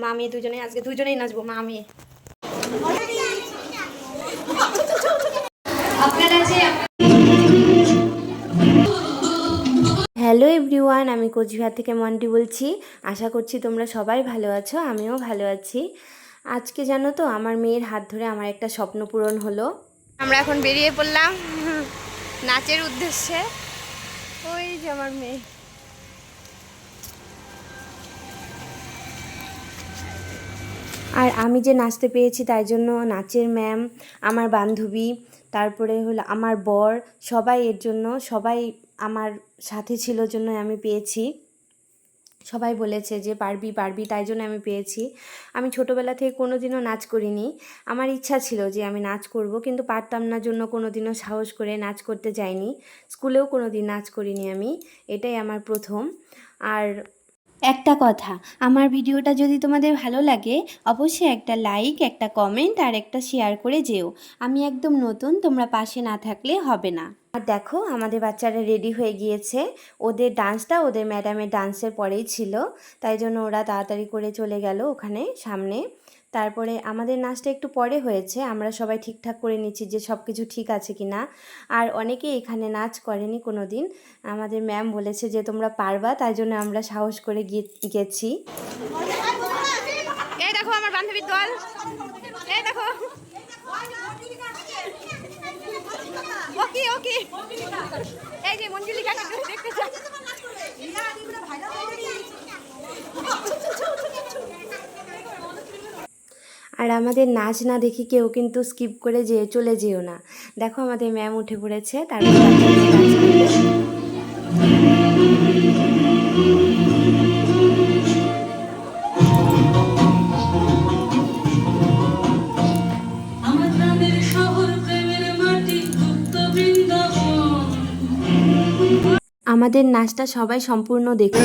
মা আমি দুজনেই আজকে দুজনেই নাচবো, মা আমি। হ্যালো এভরিওয়ান, আমি কোচবিহার থেকে মন্টি বলছি। আশা করছি তোমরা সবাই ভালো আছো, আমিও ভালো আছি। আজকে জানো তো আমার মেয়ের হাত ধরে আমার একটা স্বপ্ন পূরণ হলো। আমরা এখন বেরিয়ে পড়লাম নাচের উদ্দেশ্যে। ওই যে আমার মেয়ে। আর আমি যে নাচতে পেরেছি তাই জন্য নাচের ম্যাম, আমার বান্ধবী, তারপরে হলো আমার বর, সবাই এর জন্য, সবাই আমার সাথে ছিল জন্য আমি পেয়েছি। সবাই বলেছে যে পারবি পারবি, তাই জন্য আমি পেয়েছি। আমি ছোটোবেলা থেকে কোনো দিনও নাচ করিনি। আমার ইচ্ছা ছিল যে আমি নাচ করব, কিন্তু পারতাম না জন্য কোনো দিনও সাহস করে নাচ করতে যাইনি। স্কুলেও কোনো দিন নাচ করিনি আমি, এটাই আমার প্রথম। আর একটা কথা, আমার ভিডিওটা যদি তোমাদের ভালো লাগে অবশ্যই একটা লাইক, একটা কমেন্ট আর একটা শেয়ার করে যেও। আমি একদম নতুন, তোমরা পাশে না থাকলে হবে না। আর দেখো আমাদের বাচ্চারা রেডি হয়ে গিয়েছে। ওদের ডান্সটা ওদের ম্যাডামের ডান্সের পরেই ছিল, তাই জন্য ওরা তাড়াতাড়ি করে চলে গেল ওখানে সামনে। তারপরে আমাদের নাচটা একটু পরে হয়েছে, আমরা সবাই ঠিকঠাক করে নিচ্ছি যে সব কিছু ঠিক আছে কি না। আর অনেকেই এখানে নাচ করেনি কোনো দিন। আমাদের ম্যাম বলেছে যে তোমরা পারবা, তাই জন্য আমরা সাহস করে গেছি। এই দেখো আমার বান্ধবীর দল, এই দেখো ওকে ওকে, এই যে মঞ্জুলিকা দেখতে চাই। আর আমাদের নাচ না দেখি কেউ কিন্তু স্কিপ করে চলে যেও না। দেখো আমাদের ম্যাম উঠে পড়েছে, তারপর আমাদের নাচটা সবাই সম্পূর্ণ দেখতে।